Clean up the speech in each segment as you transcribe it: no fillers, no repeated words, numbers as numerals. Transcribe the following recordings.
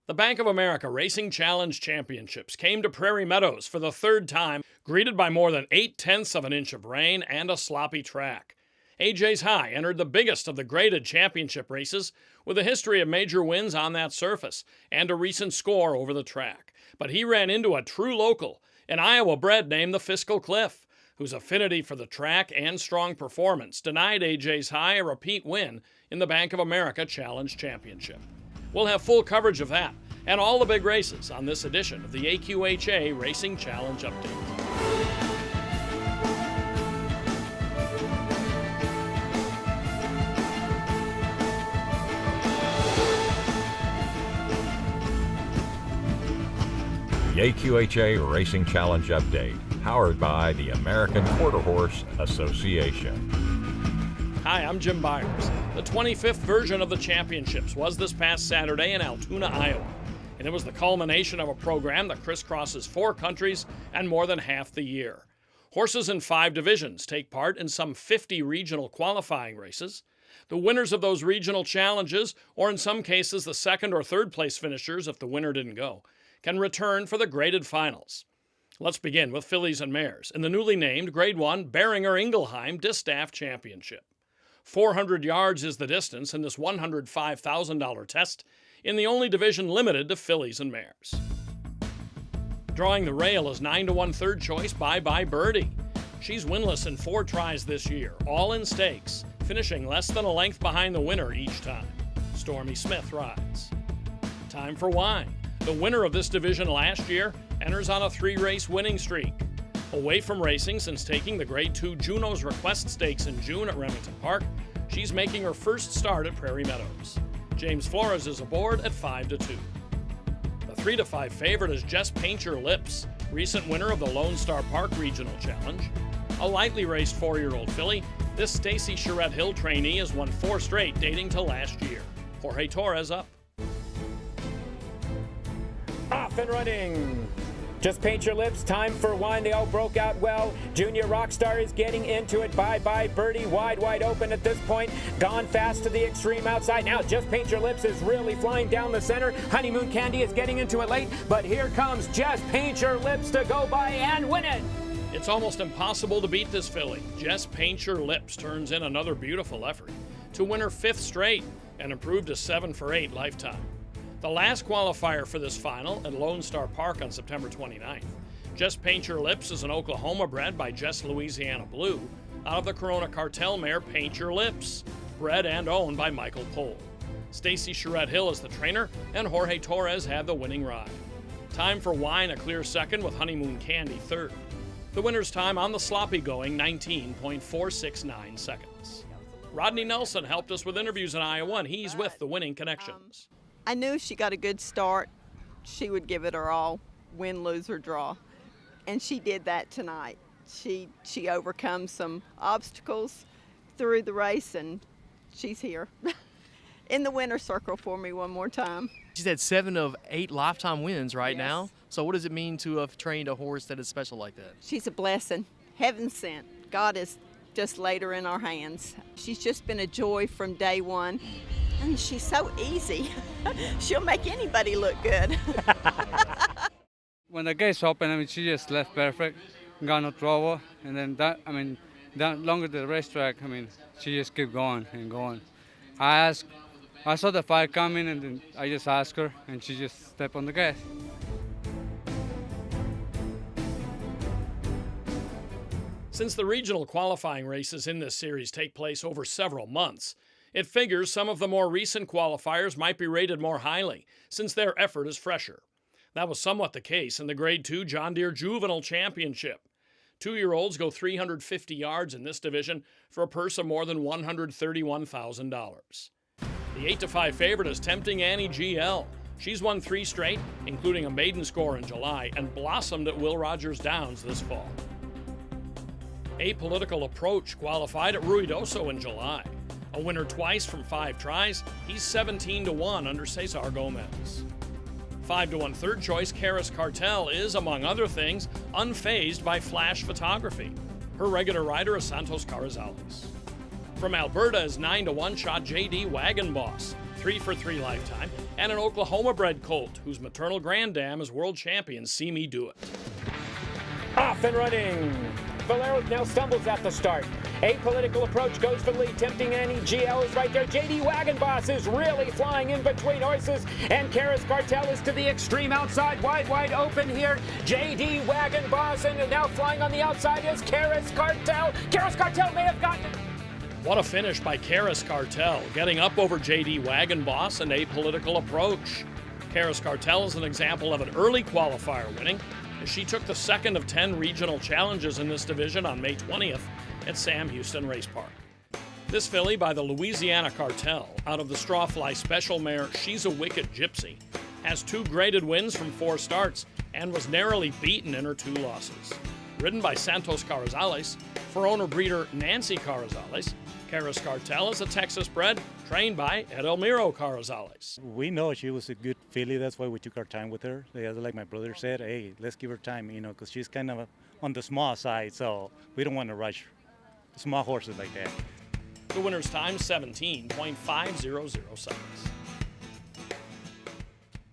The Bank of America Racing Challenge Championships came to Prairie Meadows for the third time, greeted by more than 0.8 of an inch of rain and a sloppy track. AJ's High entered the biggest of the graded championship races with a history of major wins on that surface and a recent score over the track. But he ran into a true local, an Iowa bred named the Fiscal Cliff, whose affinity for the track and strong performance denied AJ's High a repeat win in the Bank of America Challenge Championship. We'll have full coverage of that and all the big races on this edition of the AQHA Racing Challenge Update. The AQHA Racing Challenge Update, powered by the American Quarter Horse Association. Hi, I'm Jim Byers. The 25th version of the championships was this past Saturday in Altoona, Iowa, and it was the culmination of a program that crisscrosses 4 countries and more than half the year. Horses in 5 divisions take part in some 50 regional qualifying races. The winners of those regional challenges, or in some cases the second or third place finishers if the winner didn't go, can return for the graded finals. Let's begin with Fillies and Mares in the newly named Grade 1 Beringer-Ingelheim Distaff Championship. 400 yards is the distance in this $105,000 test in the only division limited to Fillies and Mares. Drawing the rail is 9-1 third choice Bye Bye Birdie. She's winless in 4 tries this year, all in stakes, finishing less than a length behind the winner each time. Stormy Smith rides. Time for Wine. The winner of this division last year enters on a 3-race winning streak. Away from racing since taking the Grade 2 Juno's Request Stakes in June at Remington Park, she's making her first start at Prairie Meadows. James Flores is aboard at 5-2. The 3-5 favorite is Just Paint Your Lips, recent winner of the Lone Star Park Regional Challenge. A lightly raced 4-year-old filly, this Stacy Charette Hill trainee has won 4 straight dating to last year. Jorge Torres up. Off and running. Just Paint Your Lips, Time for Wine, they all broke out well. Junior Rockstar is getting into it. Bye Bye Birdie, wide open at this point. Gone fast to the extreme outside. Now Just Paint Your Lips is really flying down the center. Honeymoon Candy is getting into it late, but here comes Just Paint Your Lips to go by and win it. It's almost impossible to beat this filly. Just Paint Your Lips turns in another beautiful effort to win her 5th straight and improve to 7 for 8 lifetime. The last qualifier for this final at Lone Star Park on September 29th. Just Paint Your Lips is an Oklahoma bred by Jess Louisiana Blue out of the Corona Cartel mare Paint Your Lips, bred and owned by Michael Pohl. Stacy Charette Hill is the trainer, and Jorge Torres had the winning ride. Time for Wine, a clear second with Honeymoon Candy third. The winner's time on the sloppy going, 19.469 seconds. Rodney Nelson helped us with interviews in Iowa, and he's with the Winning Connections. I knew she got a good start. She would give it her all, win, lose, or draw. And she did that tonight. She overcome some obstacles through the race, and she's here in the winner's circle for me one more time. She's had 7 of 8 lifetime wins right Yes. now. So what does it mean to have trained a horse that is special like that? She's a blessing, heaven sent. God has just laid her in our hands. She's just been a joy from day one. And she's so easy. She'll make anybody look good. When the gates opened, she just left perfect, got no trouble, and then that longer the racetrack, she just kept going and going. I saw the fire coming, and then I just asked her, and she just stepped on the gas. Since the regional qualifying races in this series take place over several months, it figures some of the more recent qualifiers might be rated more highly, since their effort is fresher. That was somewhat the case in the Grade 2 John Deere Juvenile Championship. 2-year-olds go 350 yards in this division for a purse of more than $131,000. The 8-5 favorite is Tempting Annie GL. She's won 3 straight, including a maiden score in July, and blossomed at Will Rogers Downs this fall. Apolitical Approach qualified at Ruidoso in July. A winner twice from 5 tries, he's 17-1 under Cesar Gomez. 5-1 third choice Karis Cartel is, among other things, unfazed by flash photography. Her regular rider is Santos Carrizales. From Alberta is 9-1 shot JD Wagon Boss. 3 for 3 lifetime, and an Oklahoma-bred colt whose maternal granddam is world champion See Me Do It. Off and running. Valero now stumbles at the start. Apolitical approach goes for the lead, tempting Annie. GL is right there. JD Wagon Boss is really flying in between horses, and Karis Cartel is to the extreme outside. Wide open here. JD Wagon Boss, and now flying on the outside is Karis Cartel. Karis Cartel may have gotten it. What a finish by Karis Cartel, getting up over JD Wagon Boss and Apolitical Approach. Karis Cartel is an example of an early qualifier winning, as she took the second of 10 regional challenges in this division on May 20th at Sam Houston Race Park. This filly by the Louisiana Cartel, out of the Strawfly Special Mare She's a Wicked Gypsy, has 2 graded wins from 4 starts and was narrowly beaten in her 2 losses. Ridden by Santos Carrizales, for owner-breeder Nancy Carrizales, Karis Cartel is a Texas bred trained by Edelmiro Carrizales. We know she was a good filly, that's why we took our time with her. Like my brother said, hey, let's give her time, because she's kind of on the small side, so we don't want to rush small horses like that. The winner's time, 17.500 seconds.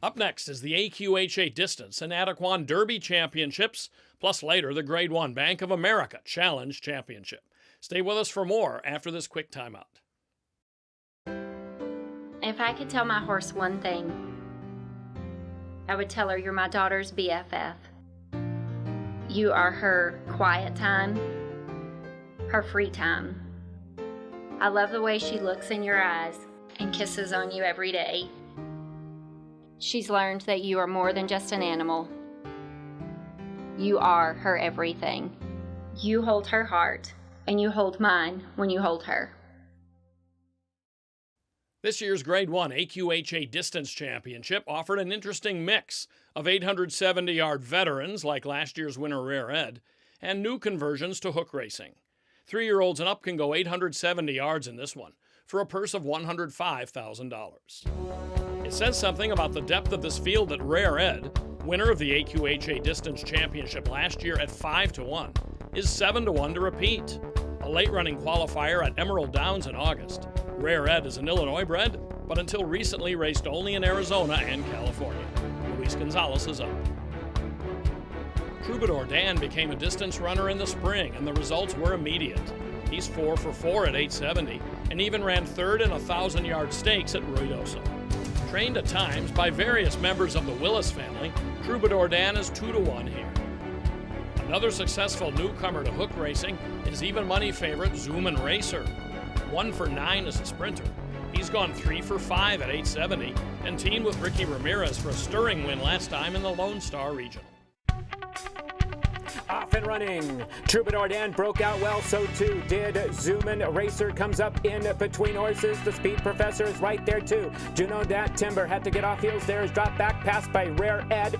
Up next is the AQHA Distance and Adequan Derby Championships, plus later the Grade 1 Bank of America Challenge Championship. Stay with us for more after this quick timeout. If I could tell my horse one thing, I would tell her you're my daughter's BFF. You are her quiet time, her free time. I love the way she looks in your eyes and kisses on you every day. She's learned that you are more than just an animal. You are her everything. You hold her heart, and you hold mine when you hold her. This year's Grade 1 AQHA Distance Championship offered an interesting mix of 870-yard veterans like last year's winner Rare Ed, and new conversions to hook racing. 3-year-olds and up can go 870 yards in this one, for a purse of $105,000. It says something about the depth of this field that Rare Ed, winner of the AQHA Distance Championship last year at 5-1, is 7-1 to repeat. A late-running qualifier at Emerald Downs in August, Rare Ed is an Illinois bred, but until recently raced only in Arizona and California. Luis Gonzalez is up. Troubadour Dan became a distance runner in the spring, and the results were immediate. He's 4 for 4 at 870, and even ran third in a 1,000-yard stakes at Ruidoso. Trained at times by various members of the Willis family, Troubadour Dan is 2-1 here. Another successful newcomer to hook racing is even money favorite Zoomin' Racer. 1 for 9 as a sprinter. He's gone 3 for 5 at 870 and teamed with Ricky Ramirez for a stirring win last time in the Lone Star Regional. Off and running. Troubadour Dan broke out well, so too did Zoomin' Racer. Comes up in between horses. The Speed Professor is right there too. Juno Dat Timber had to get off heels there. Is dropped back, passed by Rare Ed.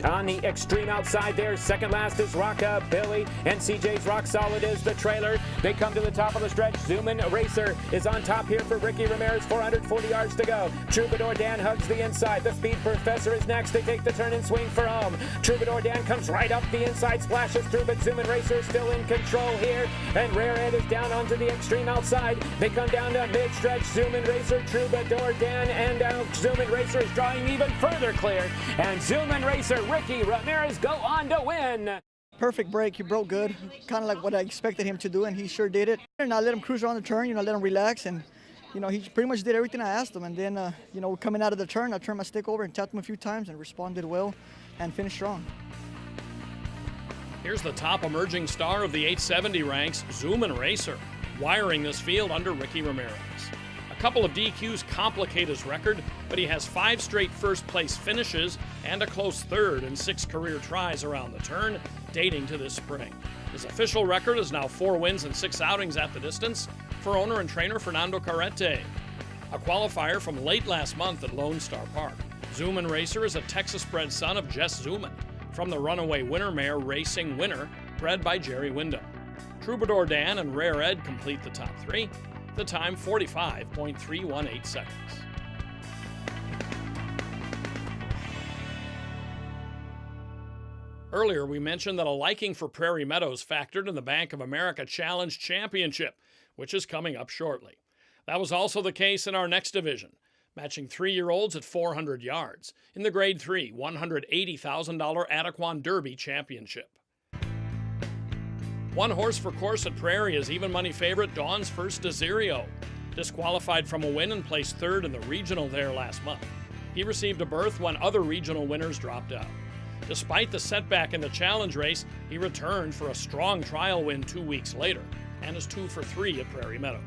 On the extreme outside there, second last is Rockabilly, and CJ's Rock Solid is the trailer. They come to the top of the stretch. Zoomin' Racer is on top here for Ricky Ramirez, 440 yards to go. Troubadour Dan hugs the inside. The Speed Professor is next. They take the turn and swing for home. Troubadour Dan comes right up the inside, splashes through, but Zoomin' Racer is still in control here, and Rare Ed is down onto the extreme outside. They come down to mid-stretch. Zoomin' Racer, Troubadour Dan, and Zoomin' Racer is drawing even further clear, and Zoomin' Racer, Ricky Ramirez go on to win. Perfect break. He broke good, kind of like what I expected him to do, and he sure did it. And I let him cruise around the turn, let him relax, and he pretty much did everything I asked him. And then, coming out of the turn, I turned my stick over and tapped him a few times and responded well and finished strong. Here's the top emerging star of the 870 ranks, Zoomin' Racer, wiring this field under Ricky Ramirez. A couple of DQs complicate his record, but he has 5 straight first-place finishes and a close third in 6 career tries around the turn, dating to this spring. His official record is now 4 wins and 6 outings at the distance for owner and trainer Fernando Carrete. A qualifier from late last month at Lone Star Park, Zoomin' Racer is a Texas-bred son of Jess Zoomin, from the runaway winner mare Racing Winner, bred by Jerry Wyndham. Troubadour Dan and Rare Ed complete the top 3, the time 45.318 seconds. Earlier, we mentioned that a liking for Prairie Meadows factored in the Bank of America Challenge Championship, which is coming up shortly. That was also the case in our next division. matching 3-year-olds at 400 yards in the Grade 3 $180,000 Adequan Derby Championship. One horse for course at Prairie is even money favorite Dawn's First Desirio. Disqualified from a win and placed third in the regional there last month. He received a berth when other regional winners dropped out. Despite the setback in the challenge race, he returned for a strong trial win 2 weeks later and is 2 for 3 at Prairie Meadows.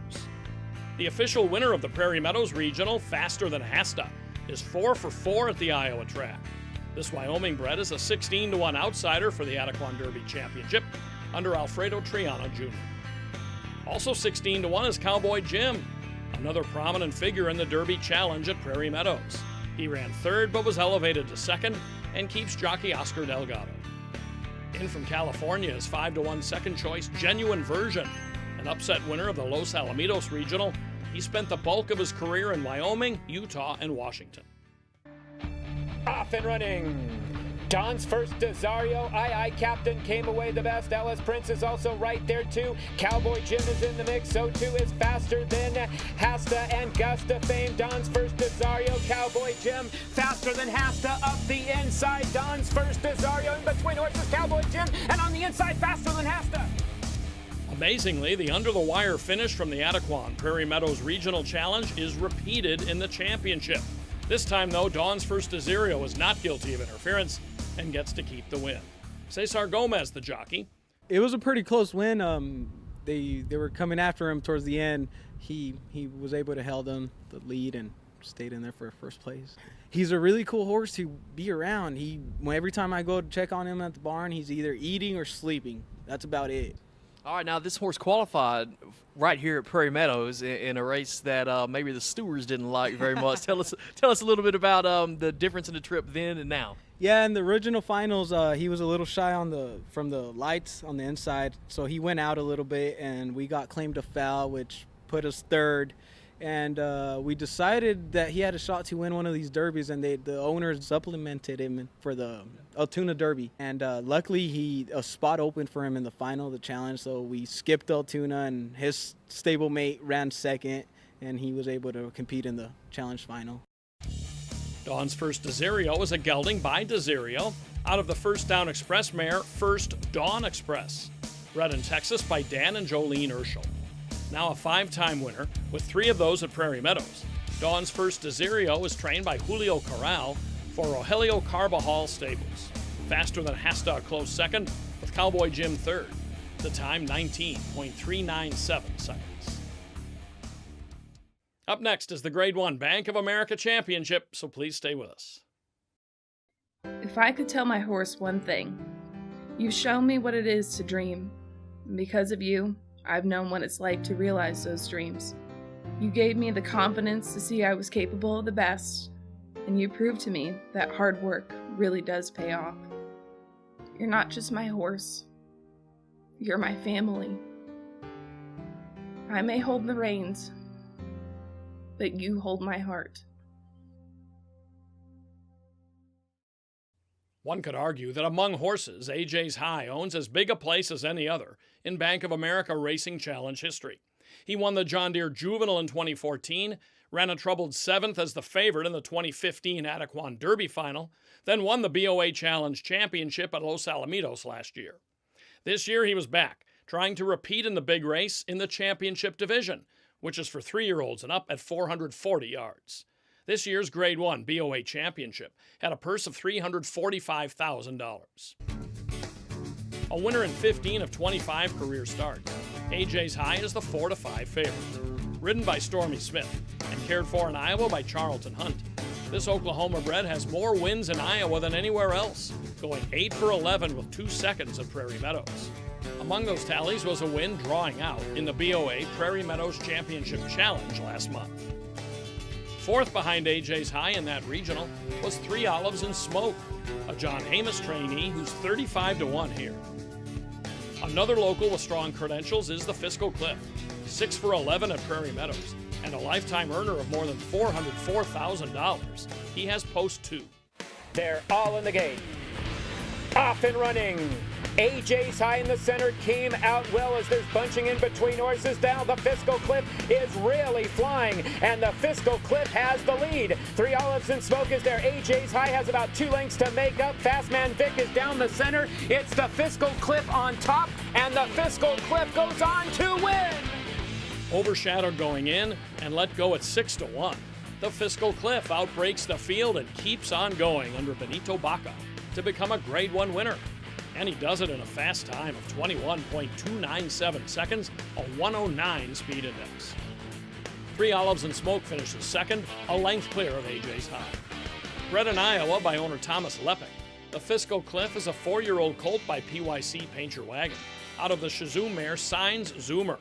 The official winner of the Prairie Meadows Regional, Faster Than Hasta, is 4 for 4 at the Iowa track. This Wyoming bred is a 16-1 outsider for the Adequan Derby Championship under Alfredo Triana Jr. Also 16-1 is Cowboy Jim, another prominent figure in the Derby Challenge at Prairie Meadows. He ran third but was elevated to second and keeps jockey Oscar Delgado. In from California is 5-1 second choice Genuine Version, an upset winner of the Los Alamitos Regional. He spent the bulk of his career in Wyoming, Utah, and Washington. Off and running. Dawn's First Desirio, Aye Captain came away the best. Ellis Prince is also right there too. Cowboy Jim is in the mix, so too is Faster Than Hasta and Gusta fame. Dawn's First Desirio, Cowboy Jim, Faster Than Hasta up the inside. Dawn's First Desirio in between horses, Cowboy Jim, and on the inside, Faster Than Hasta. Amazingly, the under-the-wire finish from the Adequan Prairie Meadows Regional Challenge is repeated in the championship. This time, though, Dawn's First Desirio was not guilty of interference and gets to keep the win. Cesar Gomez, the jockey. It was a pretty close win. They were coming after him towards the end. He was able to held them the lead and stayed in there for first place. He's a really cool horse to be around. Every time I go to check on him at the barn, he's either eating or sleeping. That's about it. All right, now this horse qualified right here at Prairie Meadows in a race that maybe the stewards didn't like very much. Tell us a little bit about the difference in the trip then and now. Yeah, in the original finals, he was a little shy from the lights on the inside, so he went out a little bit, and we got claimed a foul, which put us third. And we decided that he had a shot to win one of these derbies, and the owners supplemented him for the Altoona Derby. And luckily, a spot opened for him in the final of the challenge, so we skipped Altoona, and his stablemate ran second, and he was able to compete in the challenge final. Dawn's First Desirio was a gelding by Desirio out of the First Down Express mare First Dawn Express, bred in Texas by Dan and Jolene Urschel. Now a 5-time winner, with 3 of those at Prairie Meadows. Dawn's First Desirio was trained by Julio Corral for Rogelio Carbajal Stables. Faster Than Hasta a close second, with Cowboy Jim third. The time 19.397 seconds. Up next is the Grade 1 Bank of America Championship, so please stay with us. If I could tell my horse one thing, you've shown me what it is to dream. And because of you, I've known what it's like to realize those dreams. You gave me the confidence to see I was capable of the best, and you proved to me that hard work really does pay off. You're not just my horse. You're my family. I may hold the reins, but you hold my heart. One could argue that among horses, AJ's High owns as big a place as any other in Bank of America Racing Challenge history. He won the John Deere Juvenile in 2014, ran a troubled 7th as the favorite in the 2015 Adequan Derby final, then won the BOA Challenge Championship at Los Alamitos last year. This year he was back, trying to repeat in the big race in the championship division, which is for 3-year-olds and up at 440 yards. This year's Grade 1 BOA Championship had a purse of $345,000. A winner in 15 of 25 career starts, AJ's High is the 4-5 favorite. Ridden by Stormy Smith and cared for in Iowa by Charlton Hunt, this Oklahoma bred has more wins in Iowa than anywhere else, going 8 for 11 with 2 seconds at Prairie Meadows. Among those tallies was a win drawing out in the BOA Prairie Meadows Championship Challenge last month. Fourth behind AJ's High in that regional was 3 Olives and Smoke, a John Amos trainee who's 35-1 here. Another local with strong credentials is the Fiscal Cliff, 6 for 11 at Prairie Meadows, and a lifetime earner of more than $404,000. He has post 2. They're all in the gate. Off and running. AJ's High in the center came out well as there's bunching in between horses. Now the Fiscal Cliff is really flying, and the Fiscal Cliff has the lead. 3 Olives and Smoke is there. AJ's High has about 2 lengths to make up. Fastman Vic is down the center. It's the Fiscal Cliff on top, and the Fiscal Cliff goes on to win. Overshadowed going in and let go at 6-1. The Fiscal Cliff outbreaks the field and keeps on going under Benito Baca to become a Grade 1 winner. And he does it in a fast time of 21.297 seconds, a 109 speed index. 3 Olives and Smoke finishes second, a length clear of AJ's High. Bred in Iowa by owner Thomas Lepek, the Fiscal Cliff is a 4-year-old colt by PYC Paint Your Wagon out of the Shazoo mare Signs Zoomer.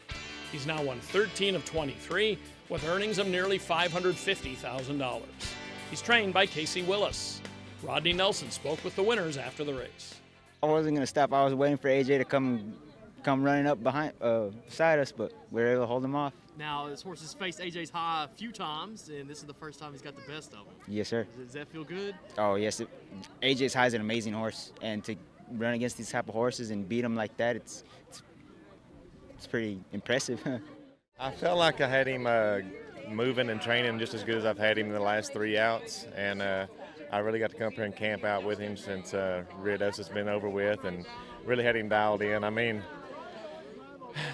He's now won 13 of 23 with earnings of nearly $550,000. He's trained by Casey Willis. Rodney Nelson spoke with the winners after the race. I wasn't going to stop. I was waiting for AJ to come running up beside us, but we were able to hold him off. Now, this horse has faced AJ's High a few times, and this is the first time he's got the best of him. Yes, sir. Does that feel good? Oh, yes. AJ's High is an amazing horse, and to run against these type of horses and beat them like that, it's pretty impressive. I felt like I had him moving and training just as good as I've had him in the last 3 outs, and I really got to come up here and camp out with him since Riados has been over with, and really had him dialed in. I mean,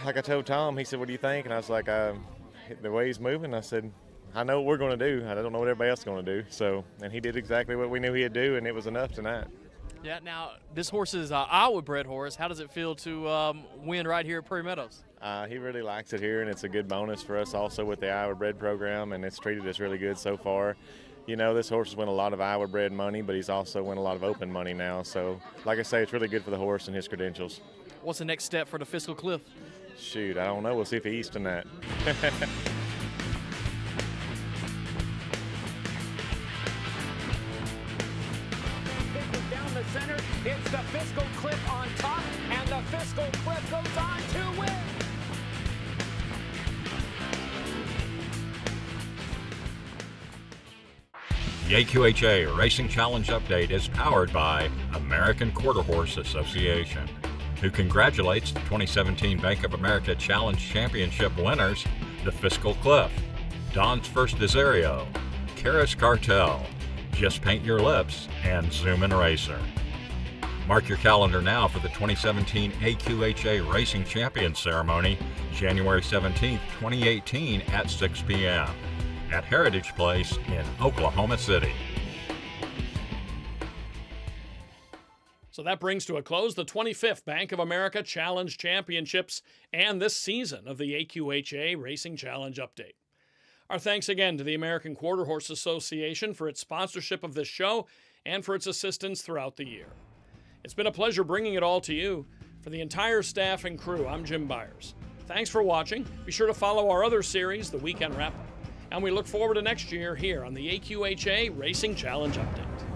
like I told Tom, he said, "What do you think?" And I was like, the way he's moving, I said, "I know what we're going to do. I don't know what everybody else is going to do." So, and he did exactly what we knew he'd do, and it was enough tonight. Yeah, now, this horse is an Iowa-bred horse. How does it feel to win right here at Prairie Meadows? He really likes it here, and it's a good bonus for us also with the Iowa bred program, and it's treated us really good so far. You know, this horse has won a lot of Iowa bred money, but he's also won a lot of open money now. So, like I say, it's really good for the horse and his credentials. What's the next step for the Fiscal Cliff? Shoot, I don't know. We'll see if he eats tonight. Down the center, it's the Fiscal Cliff on top, and the Fiscal Cliff goes on to win. The AQHA Racing Challenge Update is powered by American Quarter Horse Association, who congratulates the 2017 Bank of America Challenge Championship winners, the Fiscal Cliff, Don's First Desario, Karis Cartel, Just Paint Your Lips, and Zoom and Racer. Mark your calendar now for the 2017 AQHA Racing Champions Ceremony, January 17, 2018 at 6 p.m. at Heritage Place in Oklahoma City. So that brings to a close the 25th Bank of America Challenge Championships and this season of the AQHA Racing Challenge Update. Our thanks again to the American Quarter Horse Association for its sponsorship of this show and for its assistance throughout the year. It's been a pleasure bringing it all to you. For the entire staff and crew, I'm Jim Byers. Thanks for watching. Be sure to follow our other series, The Weekend Wrap-Up. And we look forward to next year here on the AQHA Racing Challenge Update.